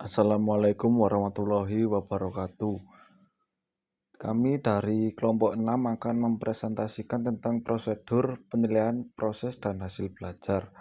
Assalamualaikum warahmatullahi wabarakatuh. Kami dari kelompok 6 akan mempresentasikan tentang prosedur penilaian proses dan hasil belajar.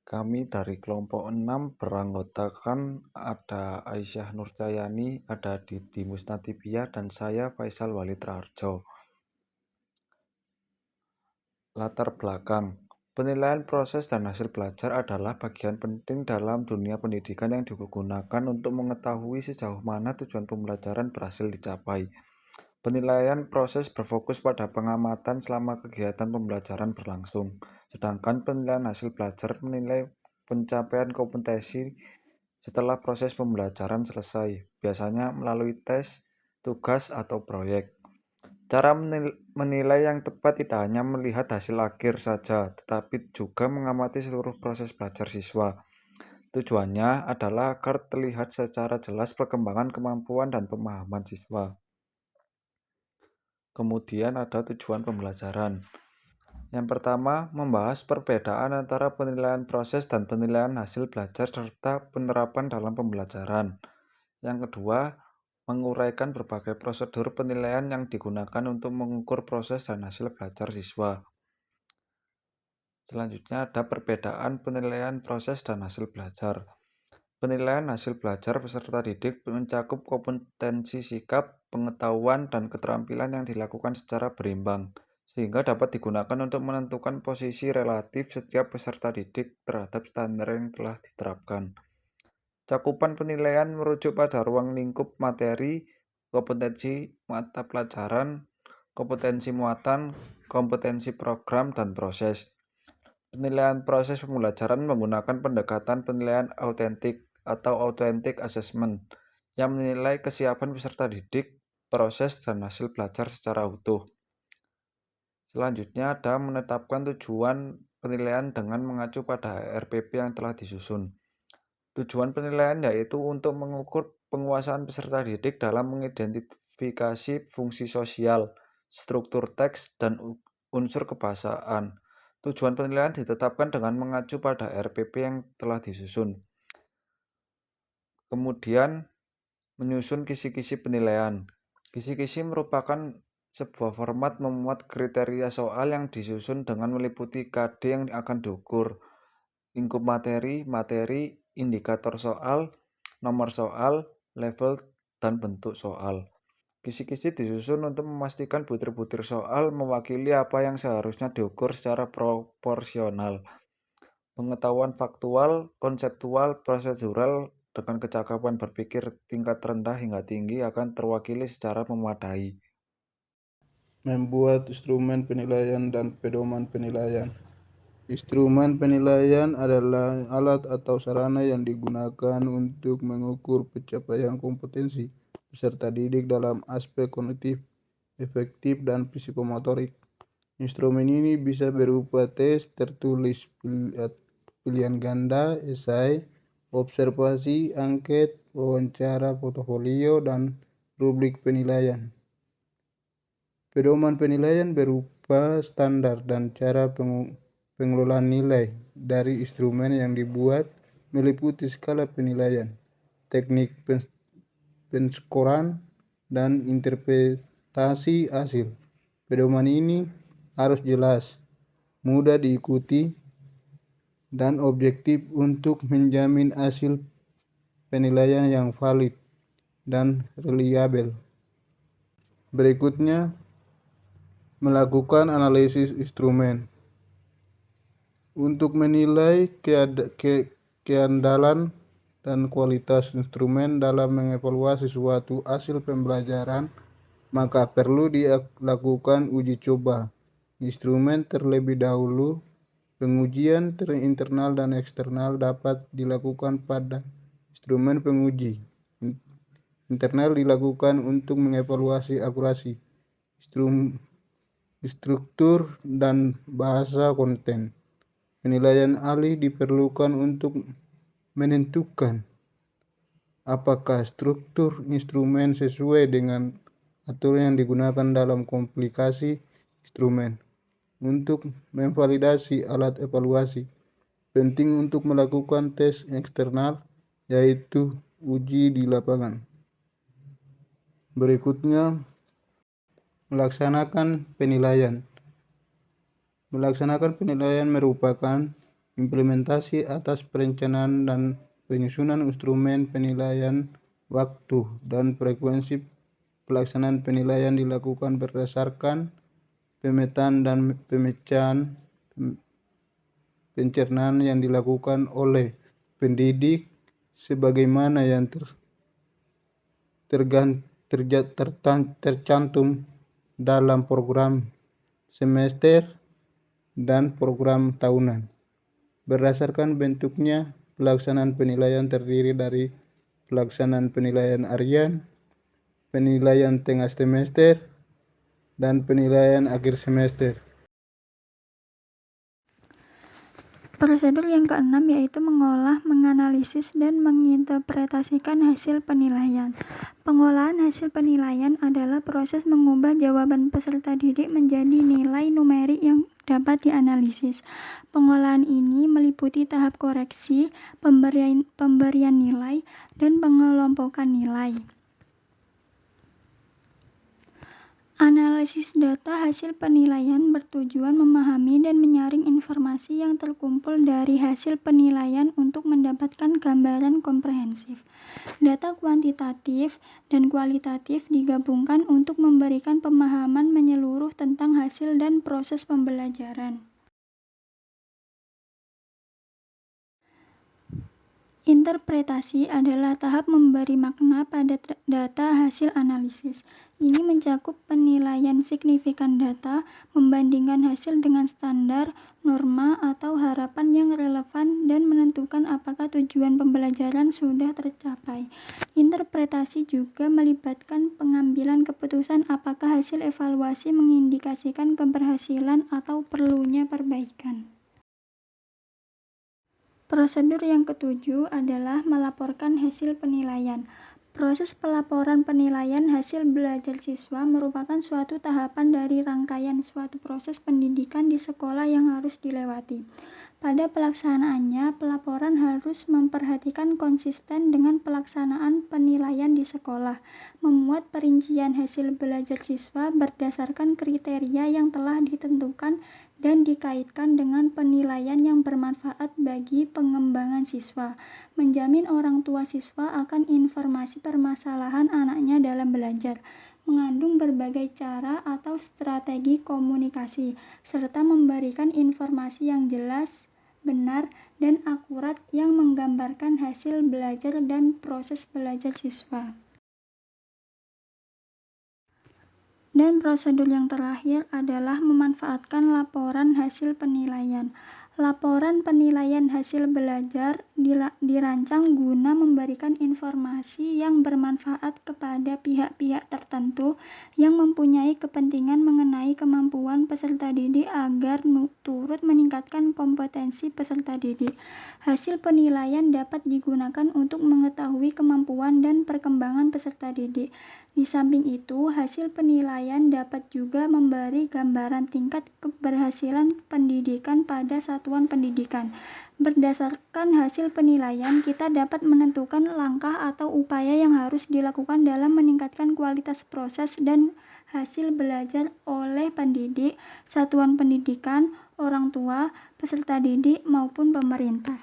Kami dari kelompok 6 beranggotakan ada Aisyah Nurcayani, ada Didi Musnatibia, dan saya Faisal Walid Raharjo. Latar belakang. Penilaian proses dan hasil belajar adalah bagian penting dalam dunia pendidikan yang digunakan untuk mengetahui sejauh mana tujuan pembelajaran berhasil dicapai. Penilaian proses berfokus pada pengamatan selama kegiatan pembelajaran berlangsung, sedangkan penilaian hasil belajar menilai pencapaian kompetensi setelah proses pembelajaran selesai, biasanya melalui tes, tugas, atau proyek. Cara menilai yang tepat tidak hanya melihat hasil akhir saja, tetapi juga mengamati seluruh proses belajar siswa. Tujuannya adalah agar terlihat secara jelas perkembangan kemampuan dan pemahaman siswa. Kemudian ada tujuan pembelajaran. Yang pertama, membahas perbedaan antara penilaian proses dan penilaian hasil belajar serta penerapan dalam pembelajaran. Yang kedua, menguraikan berbagai prosedur penilaian yang digunakan untuk mengukur proses dan hasil belajar siswa. Selanjutnya ada perbedaan penilaian proses dan hasil belajar. Penilaian hasil belajar peserta didik mencakup kompetensi sikap, pengetahuan, dan keterampilan yang dilakukan secara berimbang, sehingga dapat digunakan untuk menentukan posisi relatif setiap peserta didik terhadap standar yang telah diterapkan. Cakupan penilaian merujuk pada ruang lingkup materi, kompetensi mata pelajaran, kompetensi muatan, kompetensi program, dan proses. Penilaian proses pembelajaran menggunakan pendekatan penilaian autentik atau authentic assessment yang menilai kesiapan peserta didik, proses, dan hasil belajar secara utuh. Selanjutnya ada menetapkan tujuan penilaian dengan mengacu pada RPP yang telah disusun. Tujuan penilaian yaitu untuk mengukur penguasaan peserta didik dalam mengidentifikasi fungsi sosial, struktur teks, dan unsur kebahasaan. Tujuan penilaian ditetapkan dengan mengacu pada RPP yang telah disusun. Kemudian menyusun kisi-kisi penilaian. Kisi-kisi merupakan sebuah format memuat kriteria soal yang disusun dengan meliputi KD yang akan diukur, lingkup materi, indikator soal, nomor soal, level, dan bentuk soal. Kisi-kisi disusun untuk memastikan butir-butir soal mewakili apa yang seharusnya diukur secara proporsional. Pengetahuan faktual, konseptual, prosedural, dengan kecakapan berpikir tingkat rendah hingga tinggi akan terwakili secara memadai. Membuat instrumen penilaian dan pedoman penilaian. Instrumen penilaian adalah alat atau sarana yang digunakan untuk mengukur pencapaian kompetensi peserta didik dalam aspek kognitif, efektif, dan psikomotorik. Instrumen ini bisa berupa tes tertulis, pilihan ganda, esai, observasi, angket, wawancara, portofolio, dan rubrik penilaian. Pedoman penilaian berupa standar dan cara pengelolaan nilai dari instrumen yang dibuat, meliputi skala penilaian, teknik penskoran, dan interpretasi hasil. Pedoman ini harus jelas, mudah diikuti, dan objektif untuk menjamin hasil penilaian yang valid dan reliabel. Berikutnya, melakukan analisis instrumen. Untuk menilai keandalan dan kualitas instrumen dalam mengevaluasi suatu hasil pembelajaran, maka perlu dilakukan uji coba instrumen terlebih dahulu. Pengujian internal dan eksternal dapat dilakukan pada instrumen penguji. Internal dilakukan untuk mengevaluasi akurasi, struktur, dan bahasa konten. Penilaian ahli diperlukan untuk menentukan apakah struktur instrumen sesuai dengan aturan yang digunakan dalam komplikasi instrumen. Untuk memvalidasi alat evaluasi, penting untuk melakukan tes eksternal yaitu uji di lapangan. Berikutnya, melaksanakan penilaian. Melaksanakan penilaian merupakan implementasi atas perencanaan dan penyusunan instrumen penilaian. Waktu dan frekuensi pelaksanaan penilaian dilakukan berdasarkan pemetaan dan pencernaan yang dilakukan oleh pendidik sebagaimana yang tercantum dalam program semester dan program tahunan. Berdasarkan bentuknya, pelaksanaan penilaian terdiri dari pelaksanaan penilaian harian, penilaian tengah semester, dan penilaian akhir semester. Prosedur yang keenam yaitu mengolah, menganalisis, dan menginterpretasikan hasil penilaian. Pengolahan hasil penilaian adalah proses mengubah jawaban peserta didik menjadi nilai numerik yang dapat dianalisis. Pengolahan ini meliputi tahap koreksi, pemberian nilai, dan pengelompokan nilai. Analisis data hasil penilaian bertujuan memahami dan menyaring informasi yang terkumpul dari hasil penilaian untuk mendapatkan gambaran komprehensif. Data kuantitatif dan kualitatif digabungkan untuk memberikan pemahaman menyeluruh tentang hasil dan proses pembelajaran. Interpretasi adalah tahap memberi makna pada data hasil analisis. Ini mencakup penilaian signifikan data, membandingkan hasil dengan standar, norma, atau harapan yang relevan, dan menentukan apakah tujuan pembelajaran sudah tercapai. Interpretasi juga melibatkan pengambilan keputusan apakah hasil evaluasi mengindikasikan keberhasilan atau perlunya perbaikan. Prosedur yang ketujuh adalah melaporkan hasil penilaian. Proses pelaporan penilaian hasil belajar siswa merupakan suatu tahapan dari rangkaian suatu proses pendidikan di sekolah yang harus dilewati. Pada pelaksanaannya, pelaporan harus memperhatikan konsisten dengan pelaksanaan penilaian di sekolah, memuat perincian hasil belajar siswa berdasarkan kriteria yang telah ditentukan dan dikaitkan dengan penilaian yang bermanfaat bagi pengembangan siswa, menjamin orang tua siswa akan informasi permasalahan anaknya dalam belajar, mengandung berbagai cara atau strategi komunikasi, serta memberikan informasi yang jelas, benar, dan akurat yang menggambarkan hasil belajar dan proses belajar siswa. Dan prosedur yang terakhir adalah memanfaatkan laporan hasil penilaian. Laporan penilaian hasil belajar dirancang guna memberikan informasi yang bermanfaat kepada pihak-pihak tertentu yang mempunyai kepentingan mengenai kemampuan peserta didik agar turut meningkatkan kompetensi peserta didik. Hasil penilaian dapat digunakan untuk mengetahui kemampuan dan perkembangan peserta didik. Di samping itu, hasil penilaian dapat juga memberi gambaran tingkat keberhasilan pendidikan pada satuan pendidikan. Berdasarkan hasil penilaian, kita dapat menentukan langkah atau upaya yang harus dilakukan dalam meningkatkan kualitas proses dan hasil belajar oleh pendidik, satuan pendidikan, orang tua, peserta didik, maupun pemerintah.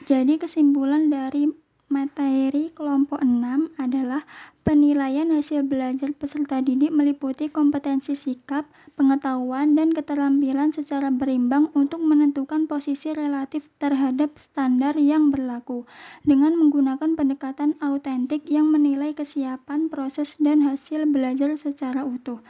Jadi kesimpulan dari materi kelompok 6 adalah penilaian hasil belajar peserta didik meliputi kompetensi sikap, pengetahuan, dan keterampilan secara berimbang untuk menentukan posisi relatif terhadap standar yang berlaku, dengan menggunakan pendekatan autentik yang menilai kesiapan, proses, dan hasil belajar secara utuh.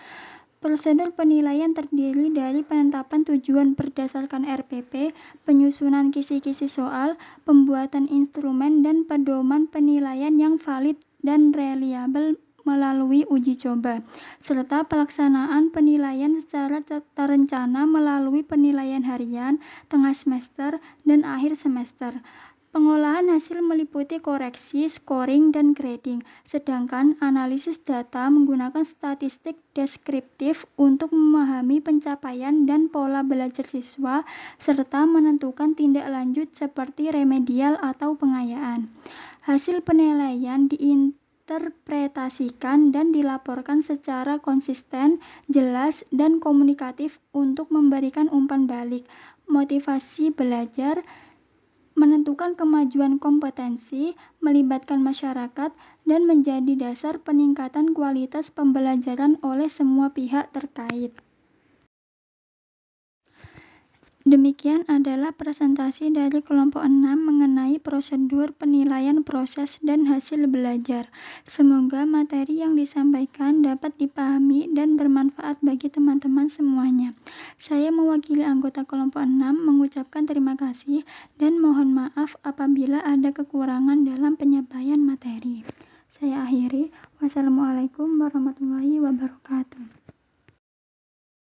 Prosedur penilaian terdiri dari penetapan tujuan berdasarkan RPP, penyusunan kisi-kisi soal, pembuatan instrumen, dan pedoman penilaian yang valid dan reliabel melalui uji coba, serta pelaksanaan penilaian secara terencana melalui penilaian harian, tengah semester, dan akhir semester. Pengolahan hasil meliputi koreksi, scoring, dan grading, sedangkan analisis data menggunakan statistik deskriptif untuk memahami pencapaian dan pola belajar siswa, serta menentukan tindak lanjut seperti remedial atau pengayaan. Hasil penilaian diinterpretasikan dan dilaporkan secara konsisten, jelas, dan komunikatif untuk memberikan umpan balik, motivasi belajar, menentukan kemajuan kompetensi, melibatkan masyarakat, dan menjadi dasar peningkatan kualitas pembelajaran oleh semua pihak terkait. Demikian adalah presentasi dari kelompok 6 mengenai prosedur penilaian proses dan hasil belajar. Semoga materi yang disampaikan dapat dipahami dan bermanfaat bagi teman-teman semuanya. Saya mewakili anggota kelompok 6 mengucapkan terima kasih dan mohon maaf apabila ada kekurangan dalam penyampaian materi. Saya akhiri. Wassalamualaikum warahmatullahi wabarakatuh.